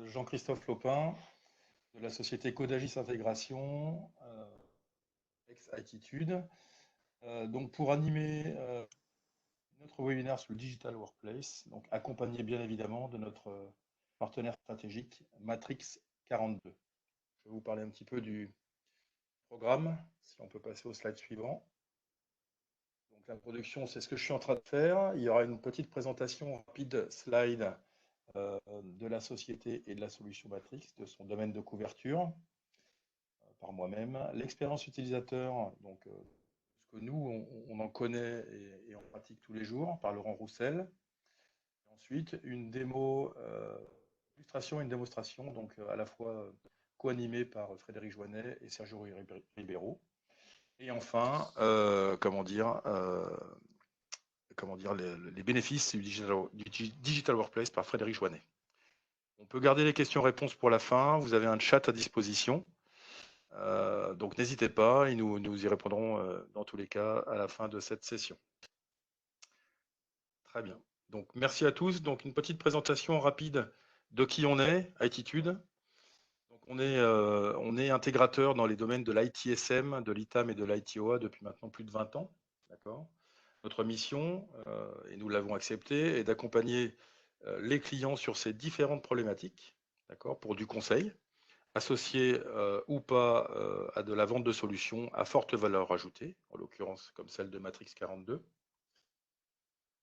Jean-Christophe Lopin de la société Codagis Intégration, ex-Attitude. Donc pour animer notre webinaire sur le Digital Workplace, donc accompagné bien évidemment de notre partenaire stratégique Matrix 42. Je vais vous parler un petit peu du programme, si on peut passer au slide suivant. Donc l'introduction, c'est ce que je suis en train de faire. Il y aura une petite présentation rapide slide de la société et de la solution Matrix, de son domaine de couverture, par moi-même. L'expérience utilisateur, donc ce que nous, on en connaît et on pratique tous les jours, par Laurent Roussel. Et ensuite, une démo, illustration et une démonstration, donc à la fois co-animée par Frédéric Joannet et Sergio Ribeiro. Et enfin, les bénéfices du digital Workplace par Frédéric Joannet. On peut garder les questions-réponses pour la fin. Vous avez un chat à disposition. Donc n'hésitez pas et nous y répondrons dans tous les cas à la fin de cette session. Très bien. Donc merci à tous. Donc une petite présentation rapide de qui on est, Attitude. Donc on est intégrateur dans les domaines de l'ITSM, de l'ITAM et de l'ITOA depuis maintenant plus de 20 ans. D'accord. Notre mission, et nous l'avons accepté, est d'accompagner les clients sur ces différentes problématiques, d'accord, pour du conseil, associé ou pas à de la vente de solutions à forte valeur ajoutée, en l'occurrence comme celle de Matrix 42.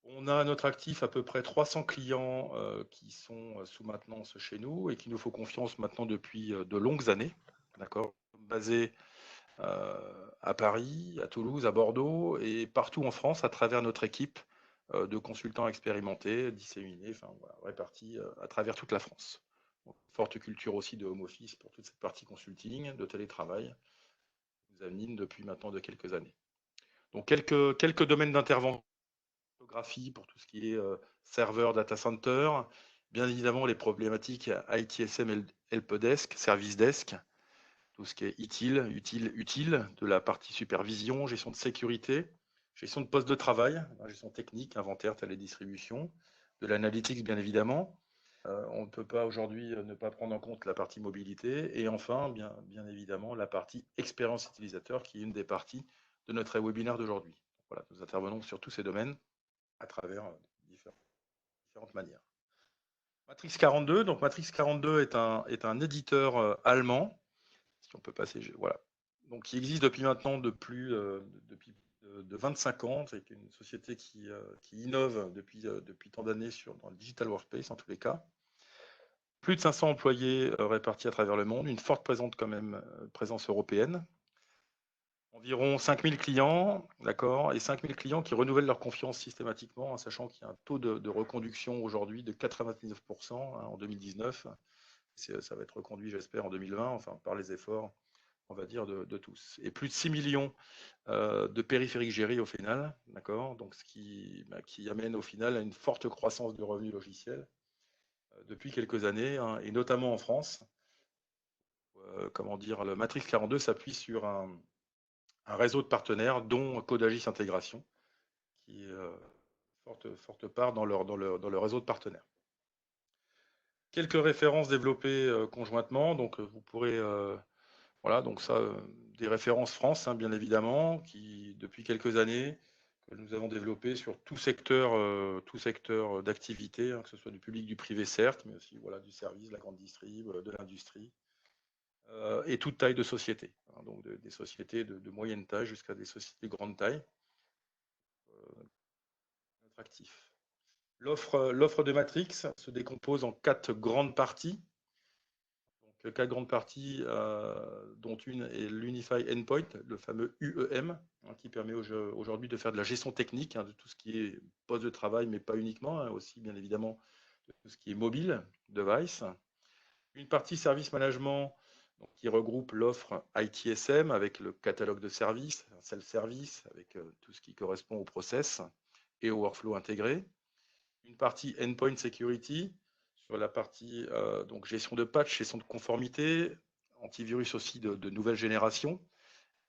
On a à notre actif à peu près 300 clients qui sont sous maintenance chez nous et qui nous font confiance maintenant depuis de longues années, d'accord, basés à Paris, à Toulouse, à Bordeaux et partout en France à travers notre équipe de consultants expérimentés, disséminés, enfin, voilà, répartis à travers toute la France. Donc, forte culture aussi de home office pour toute cette partie consulting, de télétravail, qui nous anime depuis maintenant de quelques années. Donc quelques domaines d'intervention, pour tout ce qui est serveur, data center, bien évidemment les problématiques ITSM, helpdesk, service desk, tout ce qui est utile, de la partie supervision, gestion de sécurité, gestion de poste de travail, gestion technique, inventaire, télédistribution, de l'analytics bien évidemment. On ne peut pas aujourd'hui ne pas prendre en compte la partie mobilité et enfin, bien évidemment, la partie expérience utilisateur qui est une des parties de notre webinaire d'aujourd'hui. Voilà, nous intervenons sur tous ces domaines à travers différentes manières. Matrix 42, donc Matrix 42 est un éditeur allemand. Si on peut passer, voilà. Donc, qui existe depuis maintenant depuis 25 ans. C'est une société qui innove depuis tant d'années dans le digital workplace en tous les cas. Plus de 500 employés répartis à travers le monde, une forte présence européenne. Environ 5000 clients, d'accord, et 5000 clients qui renouvellent leur confiance systématiquement, en sachant qu'il y a un taux de reconduction aujourd'hui de 99% en 2019. Ça va être reconduit, j'espère, en 2020, enfin, par les efforts, on va dire, de tous. Et plus de 6 millions de périphériques gérés au final, d'accord, donc ce qui amène au final à une forte croissance de revenus logiciels depuis quelques années, hein, et notamment en France. Le Matrix 42 s'appuie sur un réseau de partenaires, dont Codagis Intégration, qui est forte part dans leur réseau de partenaires. Quelques références développées conjointement, donc vous pourrez, voilà, donc ça, des références France, hein, bien évidemment, qui depuis quelques années, que nous avons développées sur tout secteur d'activité, hein, que ce soit du public, du privé certes, mais aussi voilà, du service, de la grande distrib, de l'industrie, et toute taille de société, hein, donc des sociétés de moyenne taille jusqu'à des sociétés de grande taille. Notre actif. L'offre de Matrix se décompose en 4 grandes parties. Donc 4 grandes parties, dont une est l'Unify Endpoint, le fameux UEM, hein, qui permet aujourd'hui de faire de la gestion technique, hein, de tout ce qui est poste de travail, mais pas uniquement, hein, aussi bien évidemment de tout ce qui est mobile, device. Une partie service management, donc, qui regroupe l'offre ITSM avec le catalogue de services, self-service, avec tout ce qui correspond au process et au workflow intégré. Une partie endpoint security sur la partie donc gestion de patch, gestion de conformité, antivirus aussi de nouvelle génération.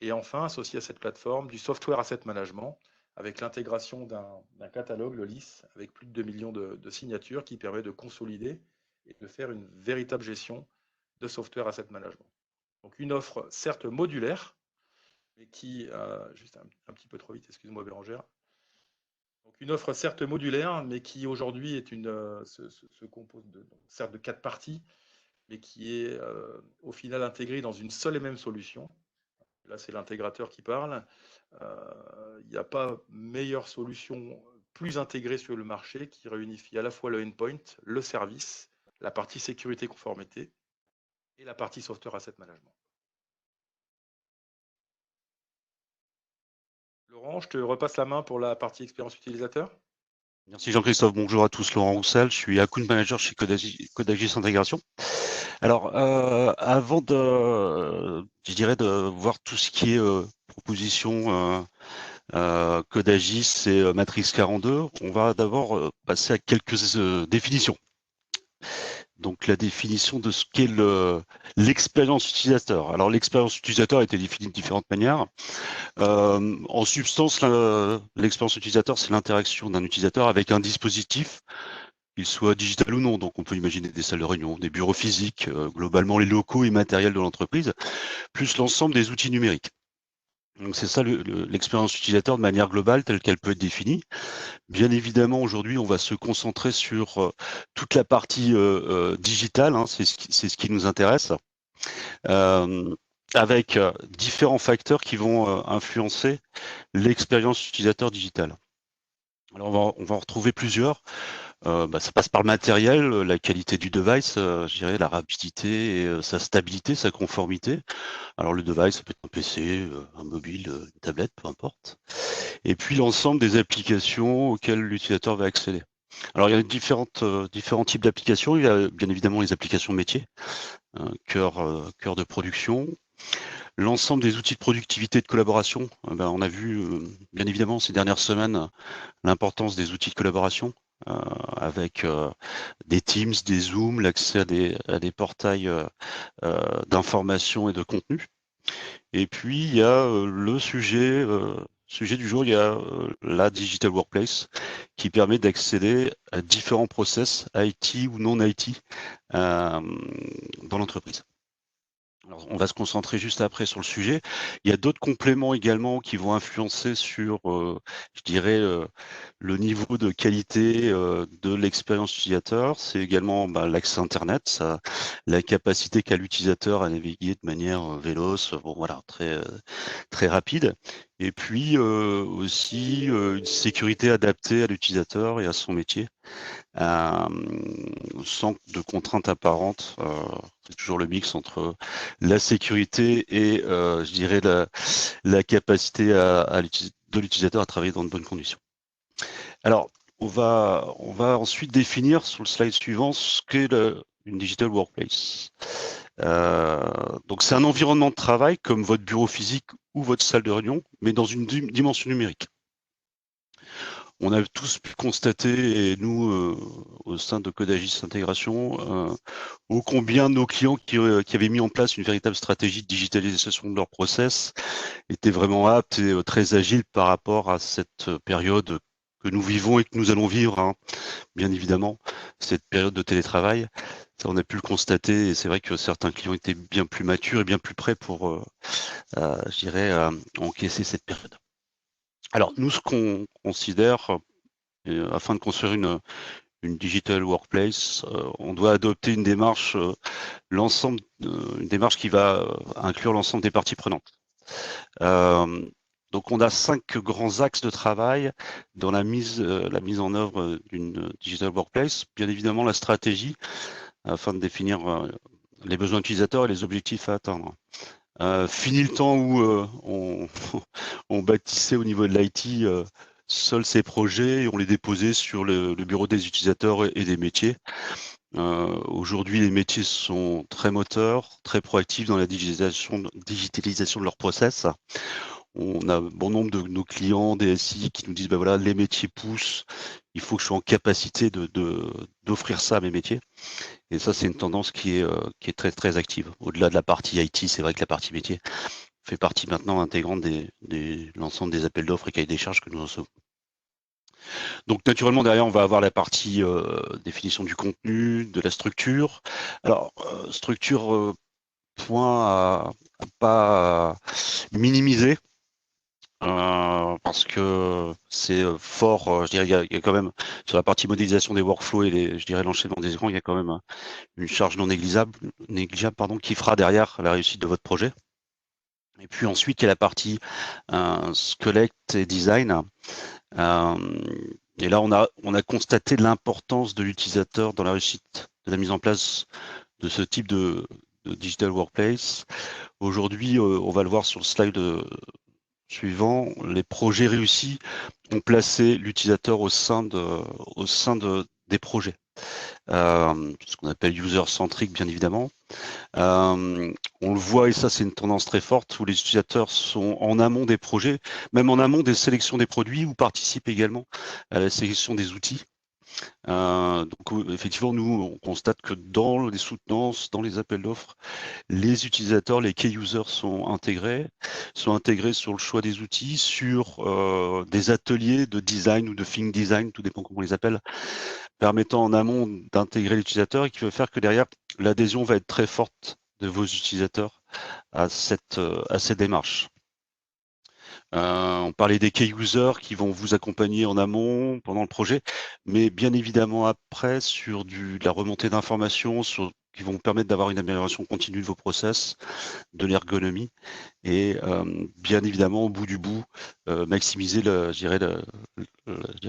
Et enfin, associé à cette plateforme, du software asset management avec l'intégration d'un catalogue, le LIS, avec plus de 2 millions de signatures qui permet de consolider et de faire une véritable gestion de software asset management. Donc une offre certes modulaire, mais qui, juste un petit peu trop vite, excuse-moi Bérangère. Donc une offre certes modulaire, mais qui aujourd'hui est se compose certes de 4 parties, mais qui est au final intégrée dans une seule et même solution. Là, c'est l'intégrateur qui parle. Il n'y a pas meilleure solution plus intégrée sur le marché qui réunifie à la fois le endpoint, le service, la partie sécurité conformité et la partie software asset management. Laurent, je te repasse la main pour la partie expérience utilisateur. Merci Jean-Christophe, bonjour à tous, Laurent Roussel, je suis account manager chez Codagis Intégration. Alors, avant je dirais de voir tout ce qui est proposition Codagis et Matrix 42, on va d'abord passer à quelques définitions. Donc la définition de ce qu'est l'expérience utilisateur. Alors l'expérience utilisateur a été définie de différentes manières. En substance, l'expérience utilisateur, c'est l'interaction d'un utilisateur avec un dispositif, qu'il soit digital ou non. Donc on peut imaginer des salles de réunion, des bureaux physiques, globalement les locaux et matériels de l'entreprise, plus l'ensemble des outils numériques. Donc c'est ça l'expérience utilisateur de manière globale telle qu'elle peut être définie. Bien évidemment, aujourd'hui, on va se concentrer sur toute la partie digitale, hein, c'est ce qui nous intéresse, avec différents facteurs qui vont influencer l'expérience utilisateur digitale. Alors on va en retrouver plusieurs. Ça passe par le matériel, la qualité du device, je dirais la rapidité et sa stabilité, sa conformité. Alors le device, ça peut être un PC, un mobile, une tablette, peu importe. Et puis l'ensemble des applications auxquelles l'utilisateur va accéder. Alors il y a différents types d'applications. Il y a bien évidemment les applications métiers, cœur de production. L'ensemble des outils de productivité et de collaboration. On a vu bien évidemment ces dernières semaines l'importance des outils de collaboration avec des Teams, des Zooms, l'accès à des portails d'information et de contenu. Et puis il y a le sujet du jour, il y a la Digital Workplace qui permet d'accéder à différents process IT ou non IT dans l'entreprise. Alors, on va se concentrer juste après sur le sujet. Il y a d'autres compléments également qui vont influencer sur, je dirais, le niveau de qualité de l'expérience utilisateur. C'est également l'accès Internet, la capacité qu'a l'utilisateur à naviguer de manière véloce, très rapide. Et puis aussi une sécurité adaptée à l'utilisateur et à son métier. Sans de contraintes apparentes. C'est toujours le mix entre la sécurité et, je dirais, la capacité de l'utilisateur à travailler dans de bonnes conditions. Alors, on va ensuite définir sur le slide suivant ce qu'est une Digital Workplace. Donc, c'est un environnement de travail comme votre bureau physique ou votre salle de réunion, mais dans une dimension numérique. On a tous pu constater, et nous, au sein de Codagis Intégration, ô combien nos clients qui avaient mis en place une véritable stratégie de digitalisation de leurs process étaient vraiment aptes et très agiles par rapport à cette période que nous vivons et que nous allons vivre, hein, bien évidemment, cette période de télétravail. Ça, on a pu le constater et c'est vrai que certains clients étaient bien plus matures et bien plus prêts pour, je dirais, encaisser cette période. Alors, nous, ce qu'on considère, afin de construire une digital workplace, on doit adopter une démarche, une démarche qui va inclure l'ensemble des parties prenantes. Donc, on a 5 grands axes de travail dans la mise en œuvre d'une digital workplace. Bien évidemment, la stratégie, afin de définir les besoins utilisateurs et les objectifs à atteindre. Fini le temps où on bâtissait au niveau de l'IT seuls ces projets et on les déposait sur le bureau des utilisateurs et des métiers. Aujourd'hui, les métiers sont très moteurs, très proactifs dans la digitalisation de leurs process. On a bon nombre de nos clients, DSI, qui nous disent voilà, les métiers poussent, il faut que je sois en capacité d'offrir ça à mes métiers. Et ça, c'est une tendance qui est très, très active. Au-delà de la partie IT, c'est vrai que la partie métier fait partie maintenant intégrante de l'ensemble des appels d'offres et cahiers des charges que nous recevons. Donc naturellement derrière on va avoir la partie définition du contenu, de la structure. Alors structure point à pas minimiser. Parce que c'est fort, je dirais, il y a quand même, sur la partie modélisation des workflows et je dirais l'enchaînement des écrans, il y a quand même une charge non négligeable pardon, qui fera derrière la réussite de votre projet. Et puis ensuite, il y a la partie squelette et design. Et là, on a constaté l'importance de l'utilisateur dans la réussite de la mise en place de ce type de digital workplace. Aujourd'hui, on va le voir sur le slide suivant, les projets réussis ont placé l'utilisateur au sein des projets. Ce qu'on appelle user-centric, bien évidemment. On le voit, et ça c'est une tendance très forte, où les utilisateurs sont en amont des projets, même en amont des sélections des produits, ou participent également à la sélection des outils. Donc effectivement, nous, on constate que dans les soutenances, dans les appels d'offres, les utilisateurs, les key users sont intégrés sur le choix des outils, sur des ateliers de design ou de think design, tout dépend comment on les appelle, permettant en amont d'intégrer l'utilisateur et qui veut faire que derrière, l'adhésion va être très forte de vos utilisateurs à cette démarche. On parlait des key users qui vont vous accompagner en amont pendant le projet, mais bien évidemment après sur de la remontée d'informations qui vont permettre d'avoir une amélioration continue de vos process, de l'ergonomie et bien évidemment au bout du bout maximiser le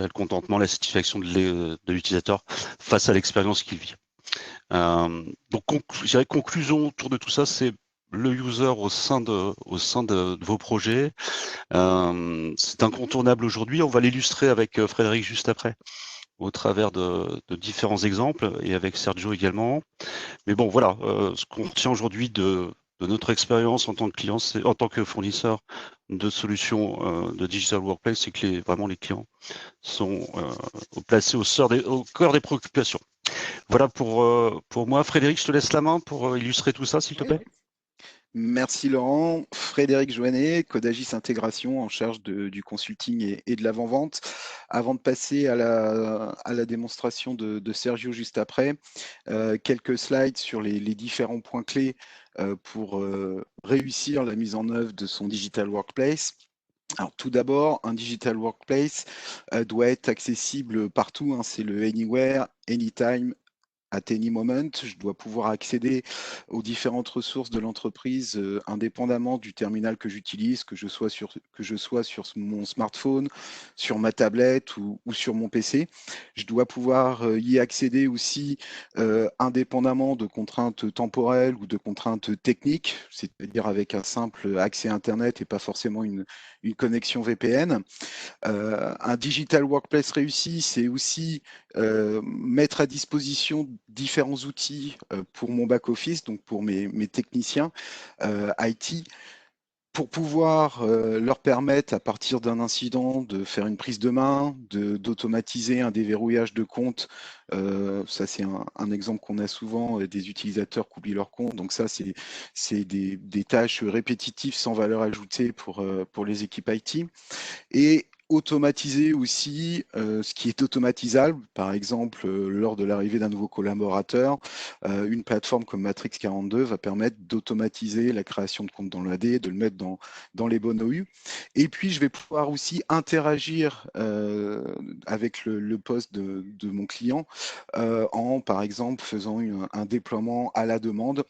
contentement, la satisfaction de l'utilisateur face à l'expérience qu'il vit. Donc je dirais conclusion autour de tout ça, c'est le user au sein de vos projets. C'est incontournable aujourd'hui. On va l'illustrer avec Frédéric juste après, au travers de différents exemples, et avec Sergio également. Mais bon, voilà, ce qu'on retient aujourd'hui de notre expérience en tant que client, en tant que fournisseur de solutions de digital workplace, c'est que vraiment les clients sont placés au cœur des préoccupations. Voilà pour moi. Frédéric, je te laisse la main pour illustrer tout ça, s'il te plaît. Merci Laurent. Frédéric Joannet, Codagis Intégration, en charge du consulting et de l'avant-vente. Avant de passer à la démonstration de Sergio juste après, quelques slides sur les différents points clés pour réussir la mise en œuvre de son Digital Workplace. Alors tout d'abord, un Digital Workplace doit être accessible partout, hein, c'est le Anywhere, Anytime, at any moment. Je dois pouvoir accéder aux différentes ressources de l'entreprise indépendamment du terminal que j'utilise, que je sois sur mon smartphone, sur ma tablette ou sur mon PC. Je dois pouvoir y accéder aussi indépendamment de contraintes temporelles ou de contraintes techniques, c'est-à-dire avec un simple accès Internet et pas forcément une connexion VPN. Un digital workplace réussi, c'est aussi mettre à disposition différents outils pour mon back-office, donc pour mes techniciens IT, pour pouvoir leur permettre, à partir d'un incident, de faire une prise de main, d'automatiser un déverrouillage de compte. Ça, c'est un exemple qu'on a souvent, des utilisateurs qui oublient leur compte. Donc ça, c'est des tâches répétitives sans valeur ajoutée pour les équipes IT. Et automatiser aussi ce qui est automatisable, par exemple lors de l'arrivée d'un nouveau collaborateur, une plateforme comme Matrix 42 va permettre d'automatiser la création de compte dans l'AD, de le mettre dans les bonnes OU. Et puis je vais pouvoir aussi interagir avec le poste de mon client en par exemple faisant un déploiement à la demande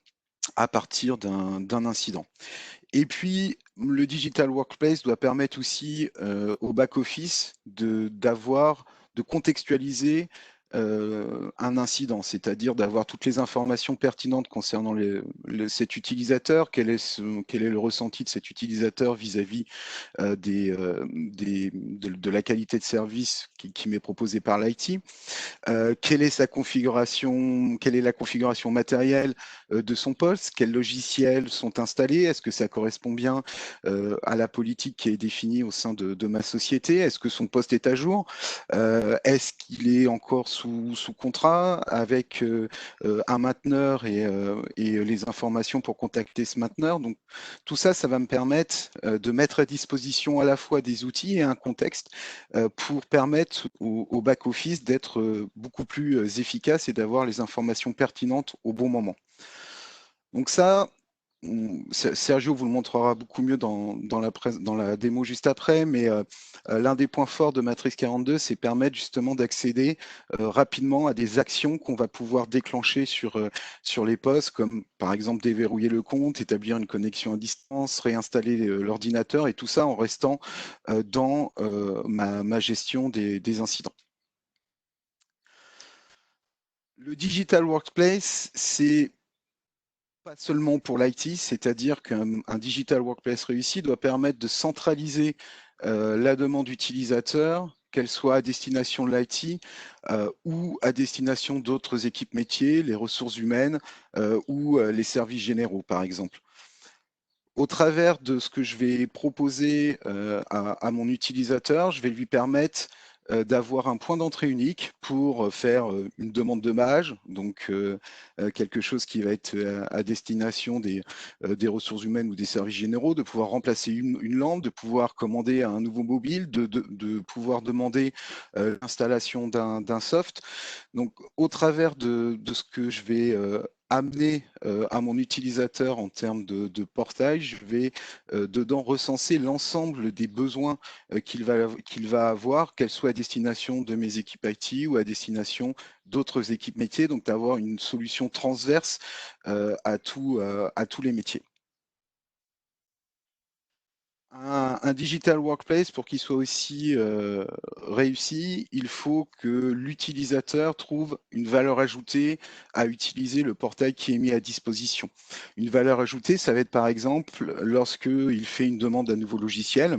à partir d'un incident. Et puis, le Digital Workplace doit permettre aussi au back-office de contextualiser un incident, c'est-à-dire d'avoir toutes les informations pertinentes concernant cet utilisateur, quel est le ressenti de cet utilisateur vis-à-vis de la qualité de service qui m'est proposée par l'IT. Quelle est la configuration matérielle de son poste, quels logiciels sont installés, est-ce que ça correspond bien à la politique qui est définie au sein de ma société, est-ce que son poste est à jour, est-ce qu'il est encore sous contrat avec un mainteneur et les informations pour contacter ce mainteneur. Donc tout ça, ça va me permettre de mettre à disposition à la fois des outils et un contexte pour permettre au back-office d'être beaucoup plus efficace et d'avoir les informations pertinentes au bon moment. Donc ça, Sergio vous le montrera beaucoup mieux dans la démo juste après, mais l'un des points forts de Matrix 42, c'est permettre justement d'accéder rapidement à des actions qu'on va pouvoir déclencher sur les postes, comme par exemple déverrouiller le compte, établir une connexion à distance, réinstaller l'ordinateur, et tout ça en restant dans ma gestion des incidents. Le Digital Workplace, c'est pas seulement pour l'IT, c'est-à-dire qu'un Digital Workplace réussi doit permettre de centraliser la demande utilisateur, qu'elle soit à destination de l'IT ou à destination d'autres équipes métiers, les ressources humaines ou les services généraux, par exemple. Au travers de ce que je vais proposer à mon utilisateur, je vais lui permettre d'avoir un point d'entrée unique pour faire une demande de mage, donc quelque chose qui va être à destination des ressources humaines ou des services généraux, de pouvoir remplacer une lampe, de pouvoir commander un nouveau mobile, de pouvoir demander l'installation d'un soft. Donc au travers de ce que je vais amener à mon utilisateur en termes de portage, je vais dedans recenser l'ensemble des besoins qu'il va avoir, qu'elles soient à destination de mes équipes IT ou à destination d'autres équipes métiers, donc d'avoir une solution transverse à tous les métiers. Un digital workplace, pour qu'il soit aussi réussi, il faut que l'utilisateur trouve une valeur ajoutée à utiliser le portail qui est mis à disposition. Une valeur ajoutée, ça va être par exemple lorsqu'il fait une demande d'un nouveau logiciel.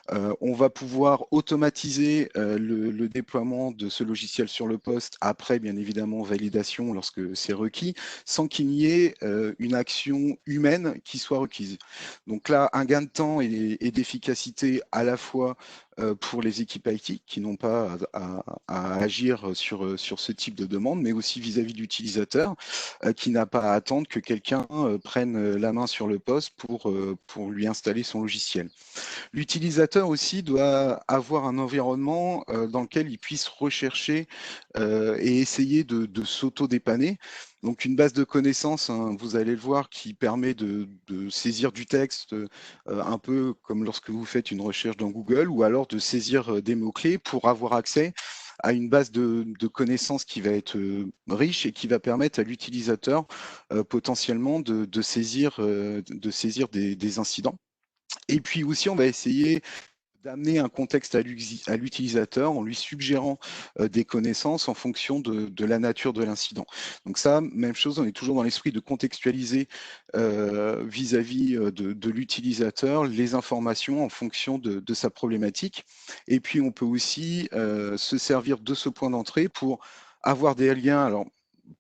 On va pouvoir automatiser le déploiement de ce logiciel sur le poste après, bien évidemment, validation lorsque c'est requis, sans qu'il n'y ait une action humaine qui soit requise. Donc là, un gain de temps et d'efficacité à la fois pour les équipes IT qui n'ont pas à agir sur ce type de demande, mais aussi vis-à-vis de l'utilisateur qui n'a pas à attendre que quelqu'un prenne la main sur le poste pour lui installer son logiciel. L'utilisateur aussi doit avoir un environnement dans lequel il puisse rechercher et essayer de s'auto-dépanner. Donc une base de connaissances, hein, vous allez le voir, qui permet de saisir du texte un peu comme lorsque vous faites une recherche dans Google, ou alors de saisir des mots-clés pour avoir accès à une base de connaissances qui va être riche et qui va permettre à l'utilisateur potentiellement de saisir des incidents. Et puis aussi, on va essayer d'amener un contexte à l'utilisateur en lui suggérant des connaissances en fonction de la nature de l'incident. Donc ça, même chose, on est toujours dans l'esprit de contextualiser vis-à-vis de l'utilisateur les informations en fonction de sa problématique. Et puis on peut aussi se servir de ce point d'entrée pour avoir des liens. Alors,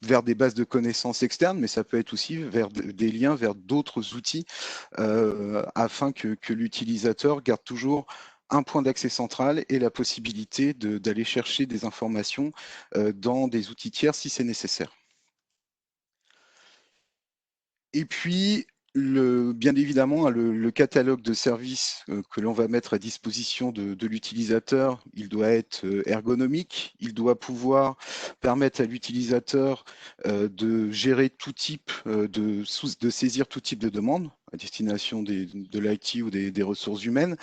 vers des bases de connaissances externes, mais ça peut être aussi vers des liens vers d'autres outils afin que l'utilisateur garde toujours un point d'accès central et la possibilité d'aller chercher des informations dans des outils tiers si c'est nécessaire. Et puis, bien évidemment, le catalogue de services que l'on va mettre à disposition de l'utilisateur, il doit être ergonomique, il doit pouvoir permettre à l'utilisateur de gérer tout type, de saisir tout type de demande à destination de l'IT ou des ressources humaines.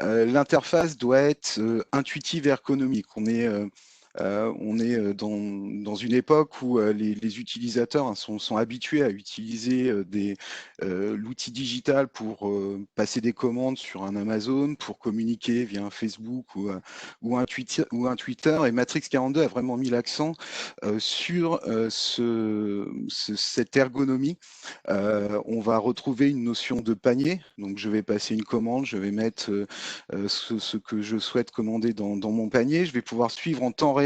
L'interface doit être intuitive et ergonomique. On est dans une époque où les utilisateurs hein, sont habitués à utiliser l'outil digital pour passer des commandes sur un Amazon, pour communiquer via un Facebook ou un Twitter. Et Matrix 42 a vraiment mis l'accent sur cette ergonomie. On va retrouver une notion de panier. Donc, je vais passer une commande, je vais mettre ce que je souhaite commander dans mon panier. Je vais pouvoir suivre en temps réel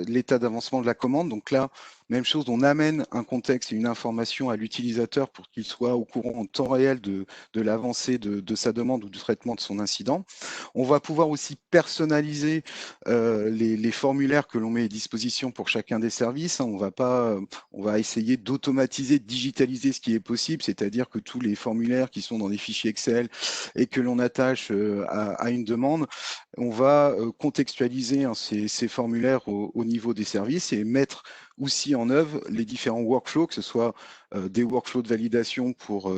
l'état d'avancement de la commande. Donc là, Même chose, on amène un contexte et une information à l'utilisateur pour qu'il soit au courant en temps réel de l'avancée de sa demande ou du traitement de son incident. On va pouvoir aussi personnaliser les formulaires que l'on met à disposition pour chacun des services. On va essayer d'automatiser, de digitaliser ce qui est possible, c'est-à-dire que tous les formulaires qui sont dans des fichiers Excel et que l'on attache à une demande, on va contextualiser ces formulaires au niveau des services et mettre aussi en œuvre les différents workflows, que ce soit des workflows de validation pour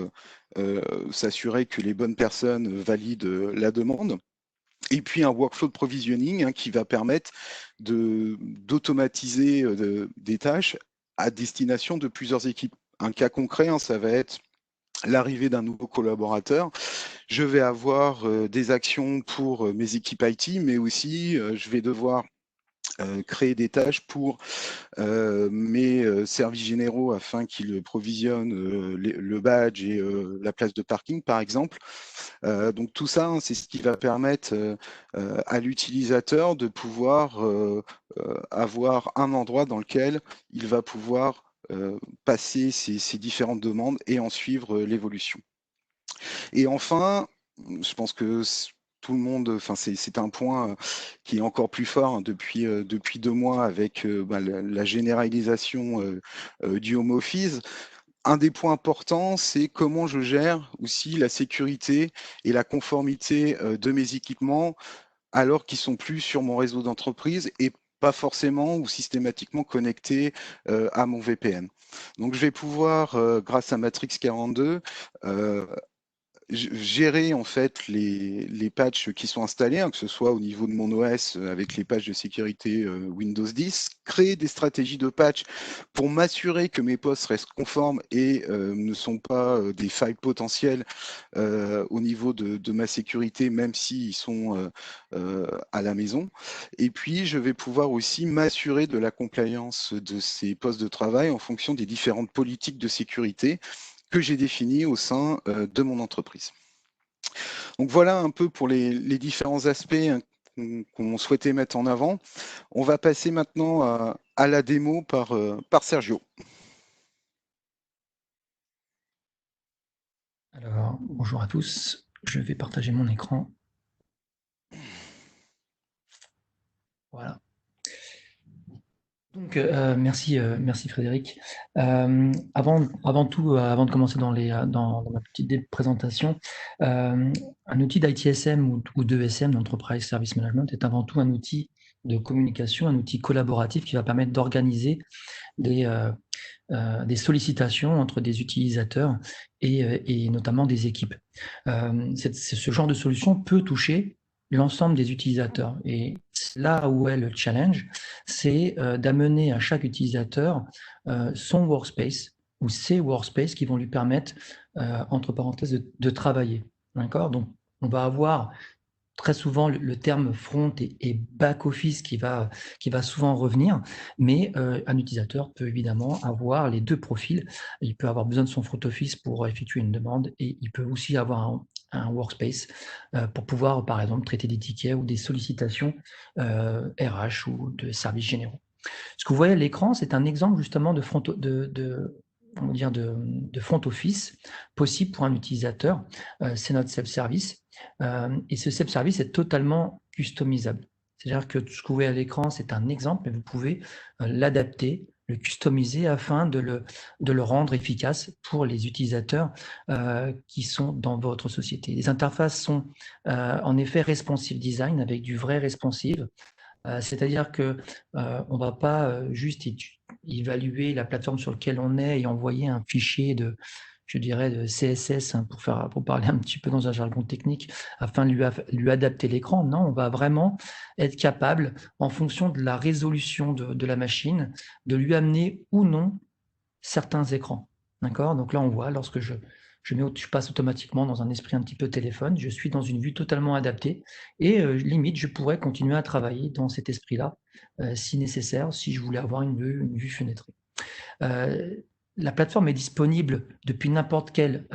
s'assurer que les bonnes personnes valident la demande, et puis un workflow de provisioning qui va permettre d'automatiser des tâches à destination de plusieurs équipes. Un cas concret, ça va être l'arrivée d'un nouveau collaborateur. Je vais avoir des actions pour mes équipes IT, mais aussi je vais devoir créer des tâches pour mes services généraux afin qu'ils provisionnent le badge et la place de parking, par exemple. Donc tout ça, c'est ce qui va permettre à l'utilisateur de pouvoir avoir un endroit dans lequel il va pouvoir passer ces différentes demandes et en suivre l'évolution. Et enfin, je pense que tout le monde, enfin c'est un point qui est encore plus fort depuis 2 mois avec la généralisation du home office. Un des points importants, c'est comment je gère aussi la sécurité et la conformité de mes équipements alors qu'ils sont plus sur mon réseau d'entreprise et pas forcément ou systématiquement connectés à mon VPN. Donc je vais pouvoir, grâce à Matrix 42, gérer en fait les patchs qui sont installés, que ce soit au niveau de mon OS avec les patchs de sécurité Windows 10, créer des stratégies de patch pour m'assurer que mes postes restent conformes et ne sont pas des failles potentielles au niveau de ma sécurité, même s'ils sont à la maison. Et puis, je vais pouvoir aussi m'assurer de la compliance de ces postes de travail en fonction des différentes politiques de sécurité que j'ai défini au sein de mon entreprise. Donc voilà un peu pour les différents aspects qu'on souhaitait mettre en avant. On va passer maintenant à la démo par Sergio. Alors, bonjour à tous. Je vais partager mon écran. Voilà. Donc, merci Frédéric. Avant de commencer dans ma petite présentation, un outil d'ITSM ou d'ESM, d'Enterprise Service Management, est avant tout un outil de communication, un outil collaboratif qui va permettre d'organiser des sollicitations entre des utilisateurs et notamment des équipes. Ce genre de solution peut toucher l'ensemble des utilisateurs. Et là où est le challenge, c'est d'amener à chaque utilisateur son workspace ou ses workspaces qui vont lui permettre, entre parenthèses, de travailler. D'accord ? Donc, on va avoir très souvent le terme front et back-office qui va souvent revenir, mais un utilisateur peut évidemment avoir les deux profils. Il peut avoir besoin de son front office pour effectuer une demande et il peut aussi avoir un workspace pour pouvoir, par exemple, traiter des tickets ou des sollicitations RH ou de services généraux. Ce que vous voyez à l'écran, c'est un exemple justement de front office possible pour un utilisateur. C'est notre self-service. Et ce self-service est totalement customisable. C'est-à-dire que ce que vous voyez à l'écran, c'est un exemple, mais vous pouvez l'adapter, le customiser afin de le rendre efficace pour les utilisateurs qui sont dans votre société. Les interfaces sont en effet responsive design avec du vrai responsive. C'est-à-dire qu'on ne va pas juste évaluer la plateforme sur laquelle on est et envoyer un fichier de CSS pour parler un petit peu dans un jargon technique afin de lui adapter l'écran. Non, on va vraiment être capable, en fonction de la résolution de la machine, de lui amener ou non certains écrans. D'accord ? Donc là, on voit, lorsque je passe automatiquement dans un esprit un petit peu téléphone, je suis dans une vue totalement adaptée et limite, je pourrais continuer à travailler dans cet esprit-là, si nécessaire, si je voulais avoir une vue fenêtrée. La plateforme est disponible depuis n'importe quel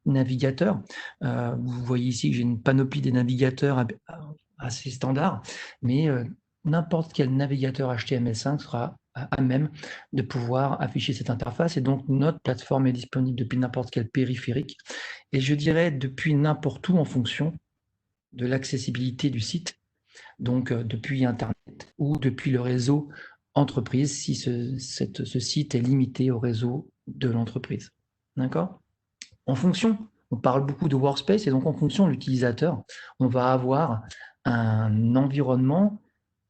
navigateur. Vous voyez ici que j'ai une panoplie des navigateurs assez standard, mais n'importe quel navigateur HTML5 sera à même de pouvoir afficher cette interface. Et donc, notre plateforme est disponible depuis n'importe quel périphérique. Et je dirais depuis n'importe où en fonction de l'accessibilité du site. Donc, depuis Internet ou depuis le réseau entreprise, si ce site est limité au réseau de l'entreprise. D'accord ? En fonction, on parle beaucoup de workspace, et donc en fonction de l'utilisateur, on va avoir un environnement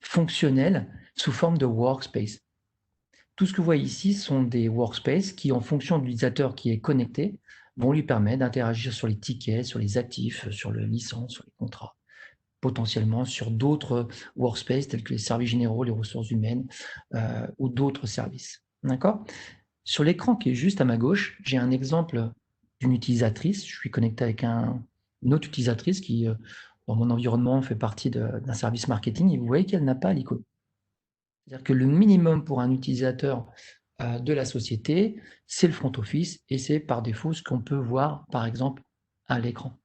fonctionnel sous forme de workspace. Tout ce que vous voyez ici sont des workspaces qui, en fonction de l'utilisateur qui est connecté, vont lui permettre d'interagir sur les tickets, sur les actifs, sur les licences, sur les contrats, potentiellement sur d'autres workspaces tels que les services généraux, les ressources humaines ou d'autres services. D'accord ? Sur l'écran qui est juste à ma gauche, j'ai un exemple d'une utilisatrice. Je suis connecté avec une autre utilisatrice qui, dans mon environnement, fait partie d'un service marketing, et vous voyez qu'elle n'a pas l'icône. C'est-à-dire que le minimum pour un utilisateur de la société, c'est le front office, et c'est par défaut ce qu'on peut voir, par exemple, à l'écran.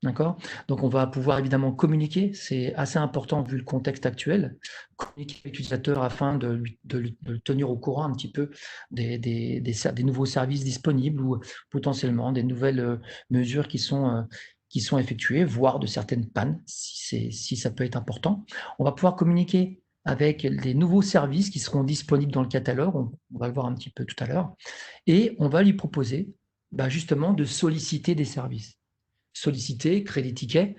D'accord ? Donc, on va pouvoir évidemment communiquer, c'est assez important vu le contexte actuel, communiquer avec l'utilisateur afin de le tenir au courant un petit peu des nouveaux services disponibles ou potentiellement des nouvelles mesures qui sont effectuées, voire de certaines pannes, si ça peut être important. On va pouvoir communiquer avec des nouveaux services qui seront disponibles dans le catalogue, on va le voir un petit peu tout à l'heure, et on va lui proposer justement de solliciter des services. Solliciter, créer des tickets,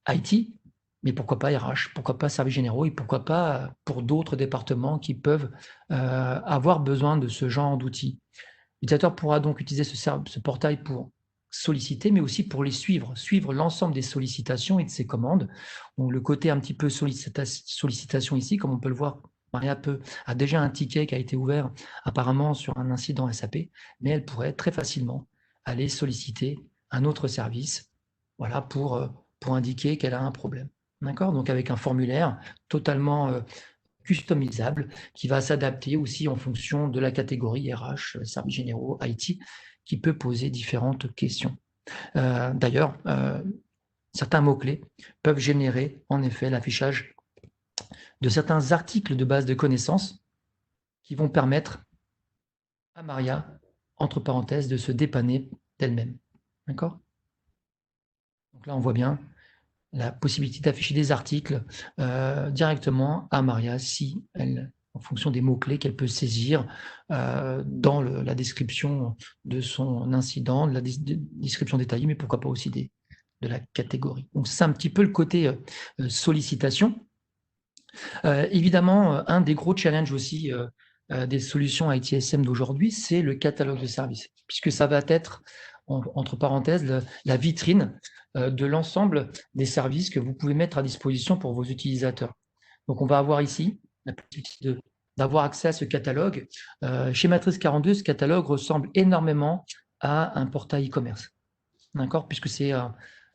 IT, mais pourquoi pas RH, pourquoi pas services généraux et pourquoi pas pour d'autres départements qui peuvent avoir besoin de ce genre d'outils. L'utilisateur pourra donc utiliser ce portail pour solliciter, mais aussi pour les suivre l'ensemble des sollicitations et de ses commandes. Donc, le côté un petit peu sollicitation ici, comme on peut le voir, Maria a déjà un ticket qui a été ouvert apparemment sur un incident SAP, mais elle pourrait très facilement aller solliciter un autre service, voilà, pour indiquer qu'elle a un problème. D'accord ? Donc avec un formulaire totalement customisable qui va s'adapter aussi en fonction de la catégorie RH, services généraux, IT, qui peut poser différentes questions. D'ailleurs, certains mots-clés peuvent générer en effet l'affichage de certains articles de base de connaissances qui vont permettre à Maria, entre parenthèses, de se dépanner d'elle-même. D'accord ? Donc là, on voit bien la possibilité d'afficher des articles directement à Maria si elle, en fonction des mots-clés qu'elle peut saisir dans la description de son incident, de la description détaillée, mais pourquoi pas aussi de la catégorie. Donc c'est un petit peu le côté sollicitation. Évidemment, un des gros challenges aussi des solutions ITSM d'aujourd'hui, c'est le catalogue de services, puisque ça va être, entre parenthèses, la vitrine de l'ensemble des services que vous pouvez mettre à disposition pour vos utilisateurs. Donc, on va avoir ici la possibilité d'avoir accès à ce catalogue. Chez Matrice 42, ce catalogue ressemble énormément à un portail e-commerce, d'accord, puisque c'est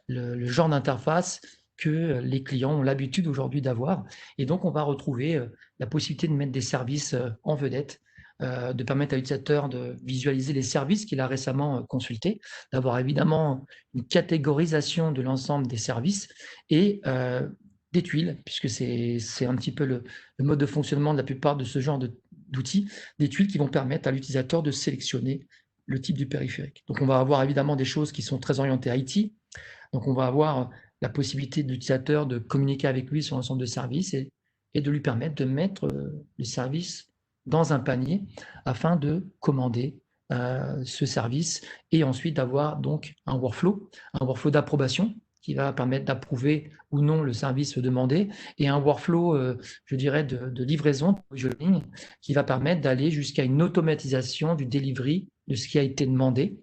le genre d'interface que les clients ont l'habitude aujourd'hui d'avoir. Et donc, on va retrouver la possibilité de mettre des services en vedette, de permettre à l'utilisateur de visualiser les services qu'il a récemment consultés, d'avoir évidemment une catégorisation de l'ensemble des services et des tuiles, puisque c'est un petit peu le mode de fonctionnement de la plupart de ce genre d'outils, des tuiles qui vont permettre à l'utilisateur de sélectionner le type du périphérique. Donc, on va avoir évidemment des choses qui sont très orientées IT. Donc, on va avoir la possibilité de l'utilisateur de communiquer avec lui sur l'ensemble de services et de lui permettre de mettre les services dans un panier afin de commander ce service et ensuite d'avoir donc un workflow d'approbation qui va permettre d'approuver ou non le service demandé et un workflow, je dirais, de livraison, qui va permettre d'aller jusqu'à une automatisation du delivery de ce qui a été demandé.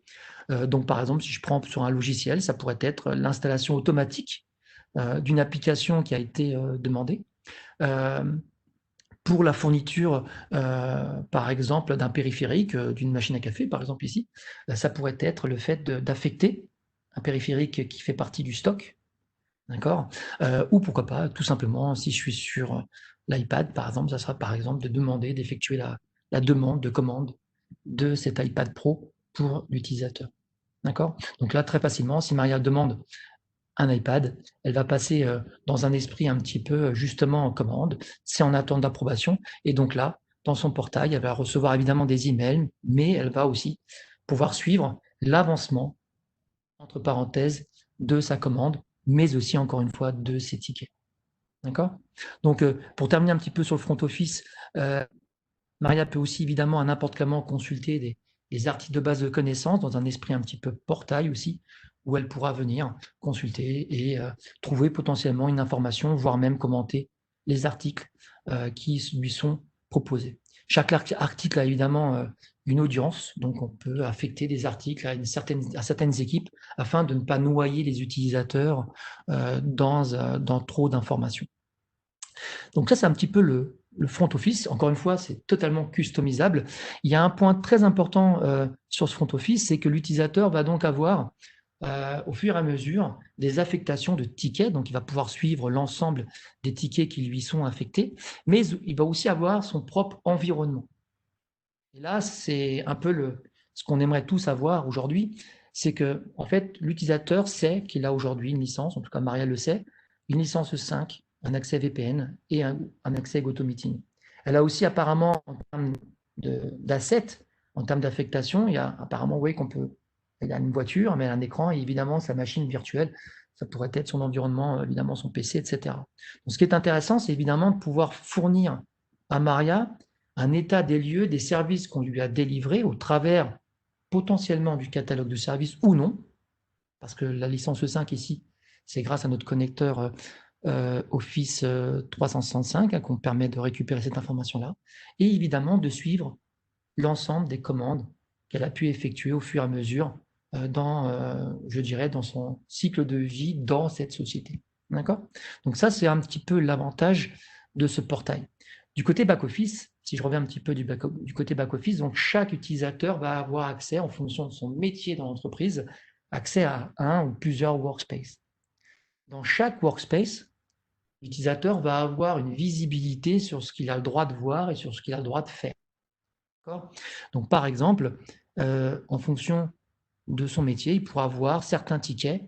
Donc, par exemple, si je prends sur un logiciel, ça pourrait être l'installation automatique d'une application qui a été demandée. Pour la fourniture, par exemple, d'un périphérique, d'une machine à café, par exemple ici, ça pourrait être le fait d'affecter un périphérique qui fait partie du stock, d'accord, ou pourquoi pas, tout simplement, si je suis sur l'iPad, par exemple, ça sera par exemple de demander d'effectuer la demande de commande de cet iPad Pro pour l'utilisateur. D'accord ? Donc là, très facilement, si Maria demande un iPad, elle va passer dans un esprit un petit peu justement en commande, c'est en attente d'approbation, et donc là, dans son portail. Elle va recevoir évidemment des emails, mais elle va aussi pouvoir suivre l'avancement, entre parenthèses, de sa commande, mais aussi, encore une fois, de ses tickets. D'accord? Donc, pour terminer un petit peu sur le front office, Maria peut aussi évidemment à n'importe quel moment consulter des articles de base de connaissances dans un esprit un petit peu portail aussi, où elle pourra venir consulter et trouver potentiellement une information, voire même commenter les articles qui lui sont proposés. Chaque article a évidemment une audience, donc on peut affecter des articles à certaines équipes afin de ne pas noyer les utilisateurs dans trop d'informations. Donc ça, c'est un petit peu le front office. Encore une fois, c'est totalement customisable. Il y a un point très important sur ce front office, c'est que l'utilisateur va donc avoir, au fur et à mesure, des affectations de tickets. Donc, il va pouvoir suivre l'ensemble des tickets qui lui sont affectés, mais il va aussi avoir son propre environnement. Et là, c'est un peu ce qu'on aimerait tous avoir aujourd'hui, c'est que, en fait, l'utilisateur sait qu'il a aujourd'hui une licence, en tout cas Maria le sait, une licence 5, un accès VPN et un accès GoToMeeting. Elle a aussi apparemment, en termes d'assets, en termes d'affectation, il y a apparemment, oui, elle a une voiture, mais elle a un écran et évidemment sa machine virtuelle, ça pourrait être son environnement, évidemment son PC, etc. Donc, ce qui est intéressant, c'est évidemment de pouvoir fournir à Maria un état des lieux des services qu'on lui a délivrés au travers potentiellement du catalogue de services ou non, parce que la licence 5 ici, c'est grâce à notre connecteur Office 365 qu'on permet de récupérer cette information-là, et évidemment de suivre l'ensemble des commandes qu'elle a pu effectuer au fur et à mesure je dirais, dans son cycle de vie dans cette société. D'accord? Donc ça, c'est un petit peu l'avantage de ce portail. Du côté back-office, si je reviens un petit peu du côté back-office, donc chaque utilisateur va avoir accès, en fonction de son métier dans l'entreprise, accès à un ou plusieurs workspaces. Dans chaque workspace, l'utilisateur va avoir une visibilité sur ce qu'il a le droit de voir et sur ce qu'il a le droit de faire. Donc, par exemple, en fonction de son métier, il pourra avoir certains tickets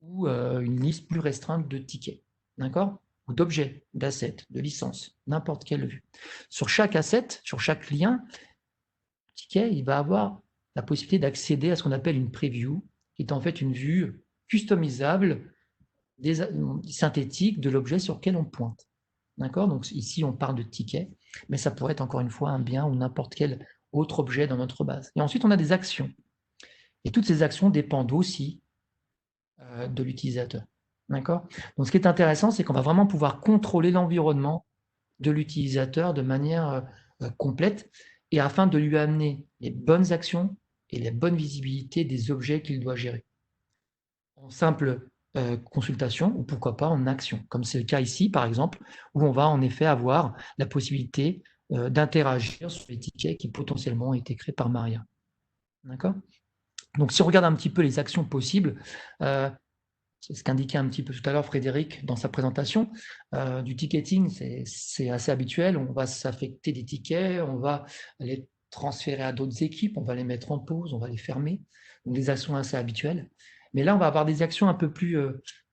ou une liste plus restreinte de tickets, d'accord? Ou d'objets, d'assets, de licences, n'importe quelle vue. Sur chaque asset, sur chaque lien, ticket, il va avoir la possibilité d'accéder à ce qu'on appelle une preview, qui est en fait une vue customisable, synthétique de l'objet sur lequel on pointe. D'accord? Donc ici, on parle de ticket, mais ça pourrait être encore une fois un bien ou n'importe quel autre objet dans notre base. Et ensuite, on a des actions. Et toutes ces actions dépendent aussi de l'utilisateur. D'accord? Donc ce qui est intéressant, c'est qu'on va vraiment pouvoir contrôler l'environnement de l'utilisateur de manière complète et afin de lui amener les bonnes actions et les bonnes visibilités des objets qu'il doit gérer. En simple consultation ou pourquoi pas en action, comme c'est le cas ici par exemple, où on va en effet avoir la possibilité d'interagir sur les tickets qui potentiellement ont été créés par Maria. D'accord? Donc si on regarde un petit peu les actions possibles, c'est ce qu'indiquait un petit peu tout à l'heure Frédéric dans sa présentation, du ticketing, c'est assez habituel, on va s'affecter des tickets, on va les transférer à d'autres équipes, on va les mettre en pause, on va les fermer, donc des actions assez habituelles. Mais là, on va avoir des actions un peu plus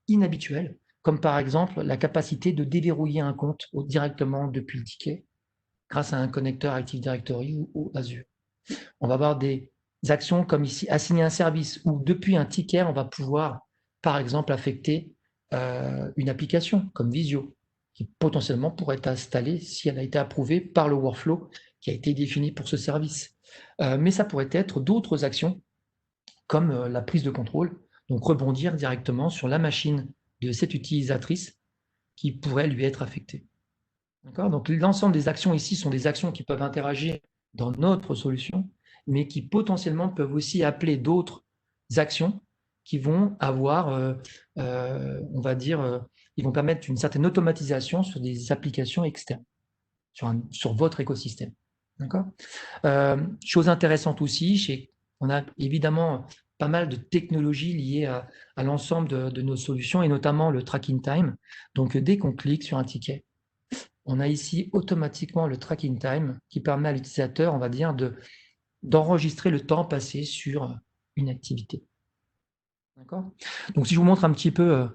inhabituelles, comme par exemple la capacité de déverrouiller un compte directement depuis le ticket, grâce à un connecteur Active Directory ou Azure. On va avoir des actions comme ici, assigner un service, où depuis un ticket, on va pouvoir, par exemple, affecter une application comme Visio, qui potentiellement pourrait être installée si elle a été approuvée par le workflow qui a été défini pour ce service. Mais ça pourrait être d'autres actions, comme la prise de contrôle, donc rebondir directement sur la machine de cette utilisatrice qui pourrait lui être affectée. Donc l'ensemble des actions ici sont des actions qui peuvent interagir dans notre solution, mais qui potentiellement peuvent aussi appeler d'autres actions qui vont avoir, on va dire, ils vont permettre une certaine automatisation sur des applications externes, sur votre écosystème. D'accord ? Chose intéressante aussi, on a évidemment pas mal de technologies liées à l'ensemble de nos solutions, et notamment le tracking time. Donc, dès qu'on clique sur un ticket, on a ici automatiquement le tracking time qui permet à l'utilisateur, on va dire, d'enregistrer le temps passé sur une activité. D'accord ? Donc, si je vous montre un petit peu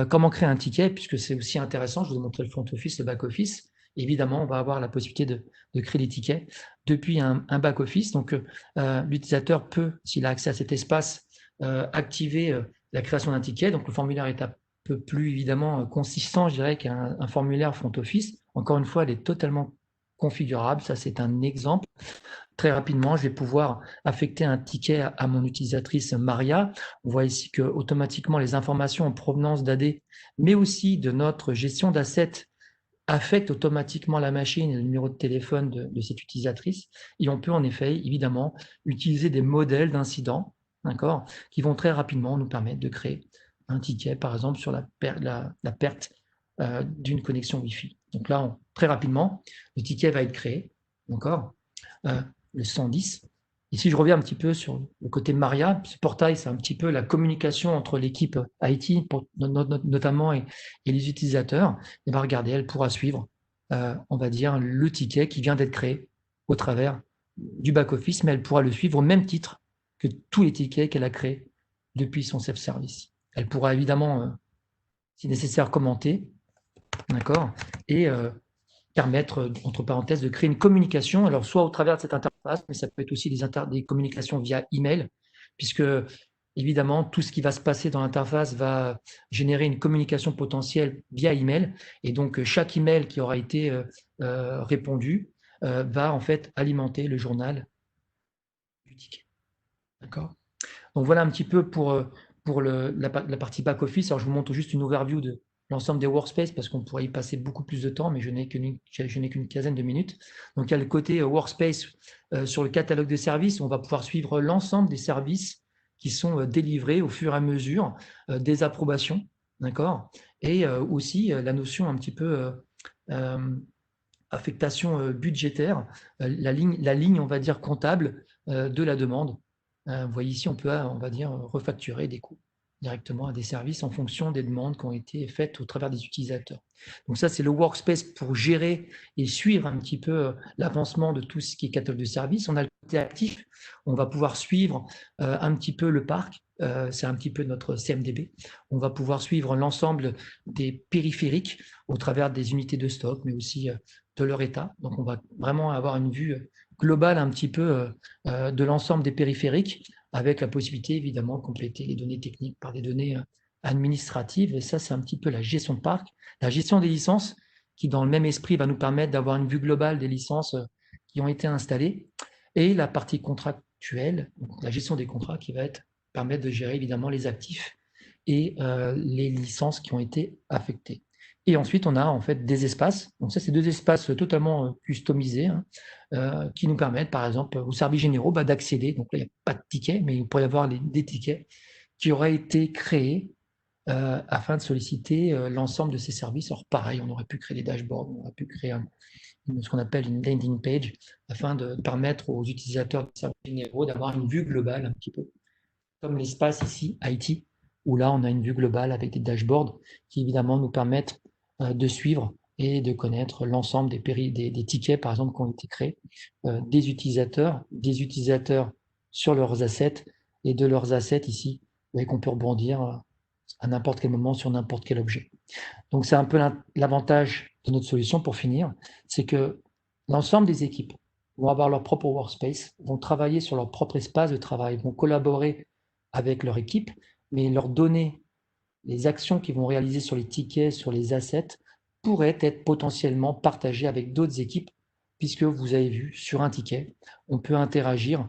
comment créer un ticket, puisque c'est aussi intéressant, je vous ai montré le front office, le back office. Évidemment, on va avoir la possibilité de créer des tickets depuis un back-office. Donc, l'utilisateur peut, s'il a accès à cet espace, activer la création d'un ticket. Donc, le formulaire est un peu plus évidemment consistant, je dirais, qu'un formulaire front office. Encore une fois, elle est totalement configurable. Ça, c'est un exemple. Très rapidement, je vais pouvoir affecter un ticket à mon utilisatrice Maria. On voit ici que automatiquement les informations en provenance d'AD, mais aussi de notre gestion d'assets, affectent automatiquement la machine et le numéro de téléphone de cette utilisatrice. Et on peut en effet, évidemment, utiliser des modèles d'incidents, d'accord, qui vont très rapidement nous permettre de créer un ticket, par exemple, sur la perte d'une connexion Wi-Fi. Donc là, très rapidement, le ticket va être créé, d'accord, le 110. Ici, je reviens un petit peu sur le côté Maria. Ce portail, c'est un petit peu la communication entre l'équipe IT, notamment, et les utilisateurs. Et bien, regardez, elle pourra suivre, on va dire, le ticket qui vient d'être créé au travers du back-office, mais elle pourra le suivre au même titre que tous les tickets qu'elle a créés depuis son self-service. Elle pourra évidemment, si nécessaire, commenter, d'accord, et permettre, entre parenthèses, de créer une communication, alors soit au travers de cette interface, mais ça peut être aussi des communications via email, puisque évidemment, tout ce qui va se passer dans l'interface va générer une communication potentielle via email, et donc chaque email qui aura été répondu va en fait alimenter le journal du ticket. D'accord ? Donc voilà un petit peu pour la partie back-office. Alors je vous montre juste une overview de l'ensemble des workspaces parce qu'on pourrait y passer beaucoup plus de temps, mais je n'ai qu'une quinzaine de minutes. Donc il y a le côté workspace sur le catalogue de services. On va pouvoir suivre l'ensemble des services qui sont délivrés au fur et à mesure des approbations, d'accord, et aussi la notion un petit peu affectation budgétaire, la ligne, on va dire, comptable de la demande. Vous voyez ici, on peut, on va dire, refacturer des coûts directement à des services en fonction des demandes qui ont été faites au travers des utilisateurs. Donc ça, c'est le workspace pour gérer et suivre un petit peu l'avancement de tout ce qui est catalogue de services. On a le côté actif, on va pouvoir suivre un petit peu le parc, c'est un petit peu notre CMDB. On va pouvoir suivre l'ensemble des périphériques au travers des unités de stock, mais aussi de leur état. Donc on va vraiment avoir une vue globale un petit peu de l'ensemble des périphériques, avec la possibilité évidemment de compléter les données techniques par des données administratives. Et ça, c'est un petit peu la gestion de parc. La gestion des licences, qui dans le même esprit va nous permettre d'avoir une vue globale des licences qui ont été installées. Et la partie contractuelle, donc la gestion des contrats qui va permettre de gérer évidemment les actifs et les licences qui ont été affectées. Et ensuite, on a en fait des espaces. Donc ça, c'est deux espaces totalement customisés qui nous permettent, par exemple, aux services généraux, d'accéder. Donc là, il n'y a pas de tickets, mais il pourrait y avoir des tickets qui auraient été créés afin de solliciter l'ensemble de ces services. Alors pareil, on aurait pu créer des dashboards, on aurait pu créer ce qu'on appelle une landing page afin de permettre aux utilisateurs des services généraux d'avoir une vue globale un petit peu, comme l'espace ici, IT, où là, on a une vue globale avec des dashboards qui évidemment nous permettent de suivre et de connaître l'ensemble des tickets, par exemple, qui ont été créés, des utilisateurs sur leurs assets et de leurs assets ici, qu'on peut rebondir à n'importe quel moment sur n'importe quel objet. Donc, c'est un peu l'avantage de notre solution pour finir, c'est que l'ensemble des équipes vont avoir leur propre workspace, vont travailler sur leur propre espace de travail, vont collaborer avec leur équipe, mais leurs données, les actions qu'ils vont réaliser sur les tickets, sur les assets, pourraient être potentiellement partagées avec d'autres équipes, puisque vous avez vu, sur un ticket, on peut interagir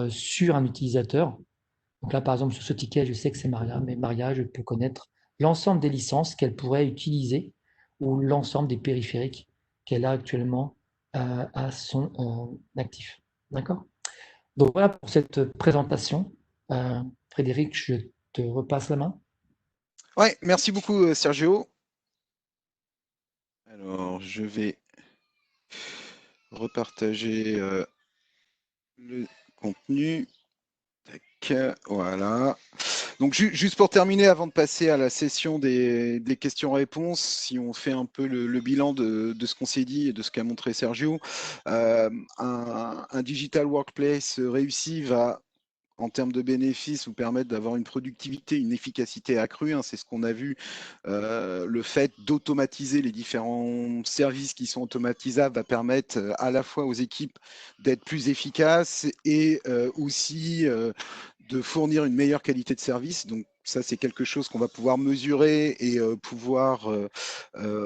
sur un utilisateur. Donc là, par exemple, sur ce ticket, je sais que c'est Maria, mais Maria, je peux connaître l'ensemble des licences qu'elle pourrait utiliser ou l'ensemble des périphériques qu'elle a actuellement à son actif. D'accord ? Donc voilà pour cette présentation. Frédéric, je te repasse la main. Ouais, merci beaucoup Sergio. Alors, je vais repartager le contenu. Tac, voilà. Donc juste pour terminer, avant de passer à la session des questions-réponses, si on fait un peu le bilan de ce qu'on s'est dit et de ce qu'a montré Sergio, un digital workplace réussi va en termes de bénéfices, vous permettre d'avoir une productivité, une efficacité accrue. Hein, c'est ce qu'on a vu, le fait d'automatiser les différents services qui sont automatisables va permettre à la fois aux équipes d'être plus efficaces et aussi de fournir une meilleure qualité de service. Donc ça, c'est quelque chose qu'on va pouvoir mesurer et pouvoir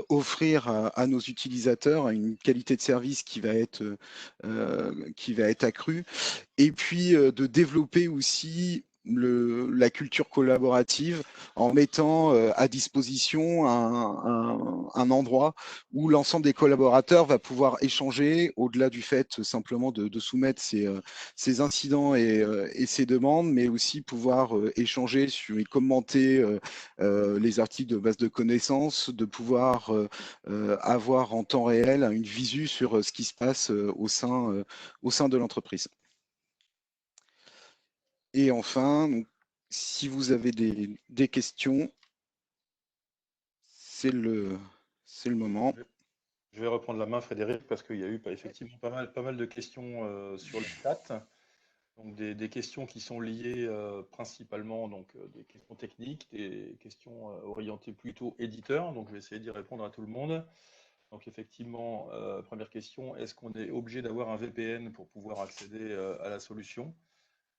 offrir à nos utilisateurs une qualité de service qui va être accrue. Et puis de développer aussi la culture collaborative en mettant à disposition un endroit où l'ensemble des collaborateurs va pouvoir échanger au-delà du fait simplement de soumettre ses incidents et ses demandes, mais aussi pouvoir échanger sur et commenter les articles de base de connaissances, de pouvoir avoir en temps réel une visu sur ce qui se passe au sein de l'entreprise. Et enfin, donc, si vous avez des questions, c'est le moment. Je vais reprendre la main, Frédéric, parce qu'il y a eu effectivement pas mal de questions sur le chat. Donc des questions qui sont liées principalement des questions techniques, des questions orientées plutôt éditeurs. Donc je vais essayer d'y répondre à tout le monde. Donc effectivement, première question, est-ce qu'on est obligé d'avoir un VPN pour pouvoir accéder à la solution?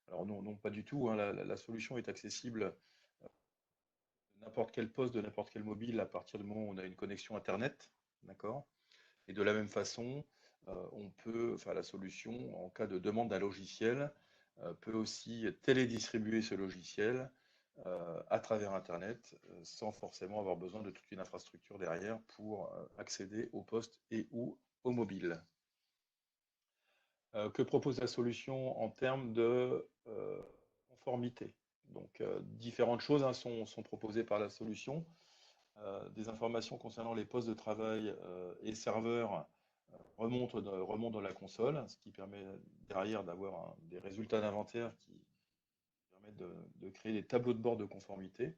Alors non, pas du tout, hein. La solution est accessible de n'importe quel poste, de n'importe quel mobile à partir du moment où on a une connexion Internet. D'accord? Et de la même façon, la solution, en cas de demande d'un logiciel, peut aussi télédistribuer ce logiciel à travers Internet, sans forcément avoir besoin de toute une infrastructure derrière pour accéder au poste et ou au mobile. Que propose la solution en termes de conformité? Donc, différentes choses sont proposées par la solution. Des informations concernant les postes de travail et serveurs remontent dans la console, ce qui permet derrière d'avoir des résultats d'inventaire qui permettent de créer des tableaux de bord de conformité.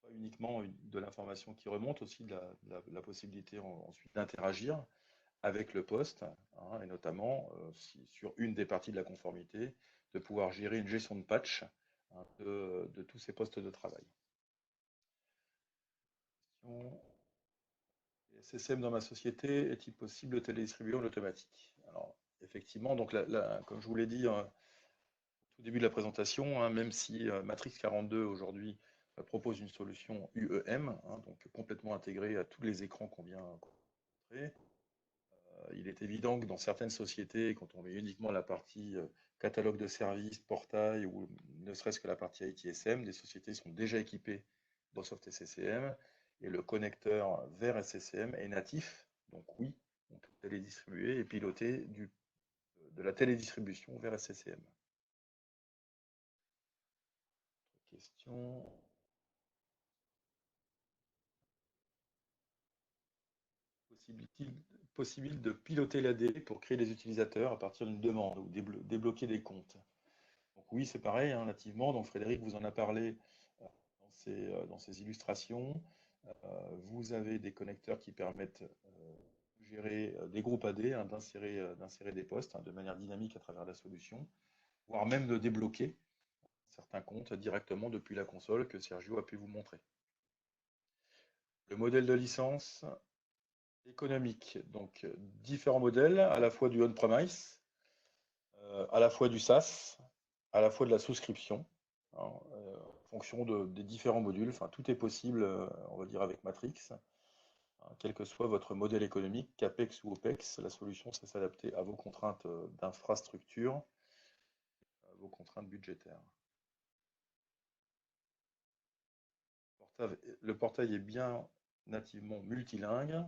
Pas uniquement de l'information qui remonte, aussi de la possibilité ensuite d'interagir avec le poste, hein, et notamment sur une des parties de la conformité, de pouvoir gérer une gestion de patch, hein, de tous ces postes de travail. SSM dans ma société, est-il possible de télédistribuer en automatique? Alors, effectivement, donc comme je vous l'ai dit au tout début de la présentation, hein, même si Matrix 42 aujourd'hui propose une solution UEM, hein, donc complètement intégrée à tous les écrans qu'on vient de montrer, il est évident que dans certaines sociétés, quand on met uniquement la partie catalogue de services, portail ou ne serait-ce que la partie ITSM, des sociétés sont déjà équipées d'Airsoft SCCM et le connecteur vers SCCM est natif. Donc oui, on peut télédistribuer et piloter de la télédistribution vers SCCM. Question. Possible de piloter l'AD pour créer des utilisateurs à partir d'une demande ou débloquer des comptes? Donc oui, c'est pareil, hein, nativement. Donc Frédéric vous en a parlé dans ces illustrations. Vous avez des connecteurs qui permettent de gérer des groupes AD, hein, d'insérer des postes, hein, de manière dynamique à travers la solution, voire même de débloquer certains comptes directement depuis la console que Sergio a pu vous montrer. Le modèle de licence économique, donc différents modèles, à la fois du on-premise, à la fois du SaaS, à la fois de la souscription, hein, en fonction des différents modules. Enfin, tout est possible, on va dire, avec Matrix. Hein, quel que soit votre modèle économique, CAPEX ou OPEX, la solution, c'est s'adapter à vos contraintes d'infrastructure, à vos contraintes budgétaires. Le portail est bien nativement multilingue.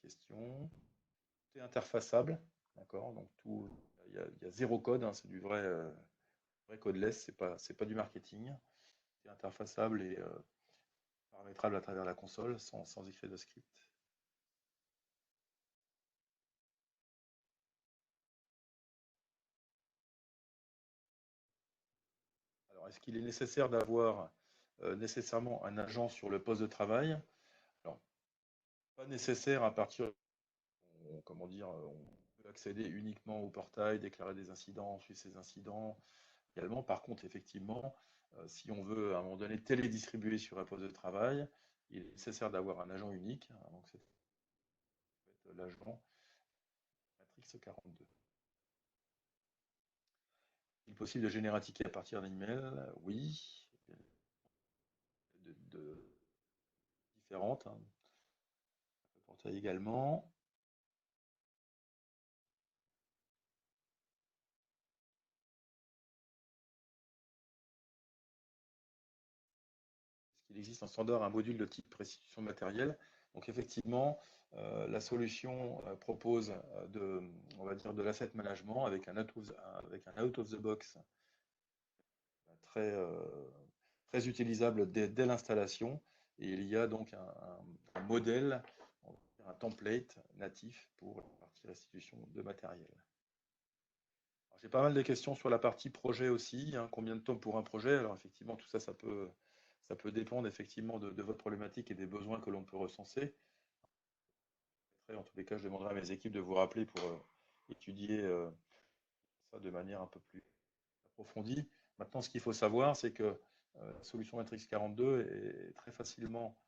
Question. Tout est interfaçable, d'accord. Donc il y a zéro code, hein, c'est du vrai codeless, c'est pas du marketing. C'est interfaçable et paramétrable à travers la console sans écrire de script. Alors, est-ce qu'il est nécessaire d'avoir nécessairement un agent sur le poste de travail? Alors, pas nécessaire à partir, comment dire, on peut accéder uniquement au portail, déclarer des incidents, suivre ces incidents, également. Par contre, effectivement, si on veut à un moment donné télédistribuer sur un poste de travail, il est nécessaire d'avoir un agent unique, hein, donc c'est l'agent Matrix 42. Est-il possible de générer un ticket à partir d'un email? Oui, de différentes, hein. Portail également. Est-ce qu'il existe en standard un module de type restitution de matériel? Donc effectivement, la solution propose on va dire de l'asset management avec un out of the box très, très utilisable dès l'installation. Et il y a donc un modèle, un template natif pour la partie restitution de matériel. J'ai pas mal de questions sur la partie projet aussi, hein, combien de temps pour un projet? Alors effectivement, tout ça, ça peut dépendre effectivement de votre problématique et des besoins que l'on peut recenser. Après, en tous les cas, je demanderai à mes équipes de vous rappeler pour étudier ça de manière un peu plus approfondie. Maintenant, ce qu'il faut savoir, c'est que la solution Matrix 42 est très facilement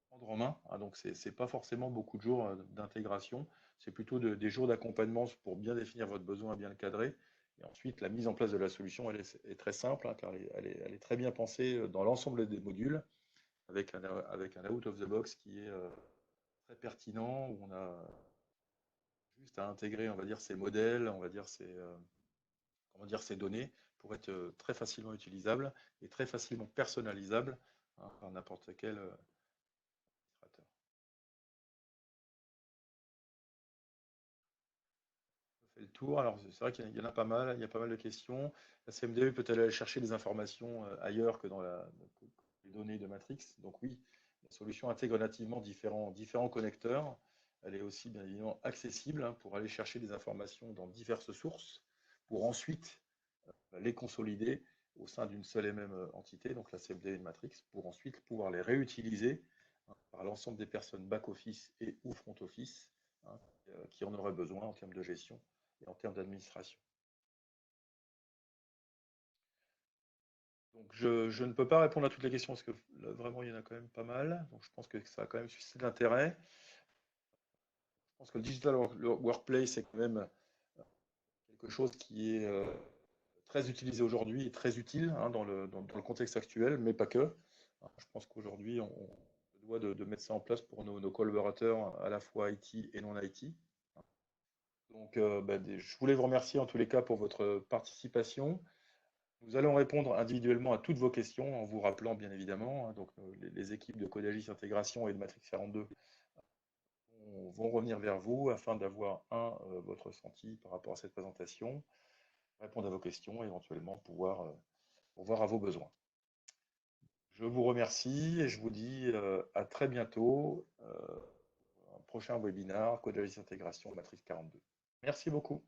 prendre en main, hein, donc ce n'est pas forcément beaucoup de jours d'intégration, c'est plutôt des jours d'accompagnement pour bien définir votre besoin, bien le cadrer. Et ensuite, la mise en place de la solution, elle est très simple, hein, car elle est très bien pensée dans l'ensemble des modules, avec un out of the box qui est très pertinent, où on a juste à intégrer, on va dire, ces modèles, on va dire, ces données, pour être très facilement utilisables et très facilement personnalisables, hein, par n'importe quel administrateur. Le tour. Alors, c'est vrai qu'il y en a pas mal, il y a pas mal de questions. La CMDE peut-elle aller chercher des informations ailleurs que dans les données de Matrix? Donc oui, la solution intègre nativement différents connecteurs. Elle est aussi bien évidemment accessible, hein, pour aller chercher des informations dans diverses sources, pour ensuite les consolider au sein d'une seule et même entité, donc la CMDE de Matrix, pour ensuite pouvoir les réutiliser, hein, par l'ensemble des personnes back-office et ou front-office, hein, qui en auraient besoin en termes de gestion et en termes d'administration. Donc je ne peux pas répondre à toutes les questions parce que là, vraiment il y en a quand même pas mal. Donc je pense que ça a quand même suscité de l'intérêt. Je pense que le digital workplace c'est quand même quelque chose qui est très utilisé aujourd'hui et très utile, hein, dans le contexte actuel, mais pas que. Je pense qu'aujourd'hui on doit de mettre ça en place pour nos collaborateurs à la fois IT et non IT. Donc je voulais vous remercier en tous les cas pour votre participation. Nous allons répondre individuellement à toutes vos questions en vous rappelant bien évidemment, hein, donc les équipes de Codagis Intégration et de Matrix 42 vont revenir vers vous afin d'avoir votre ressenti par rapport à cette présentation, répondre à vos questions et éventuellement pouvoir voir à vos besoins. Je vous remercie et je vous dis à très bientôt, un prochain webinaire Codagis Intégration Matrix 42. Merci beaucoup.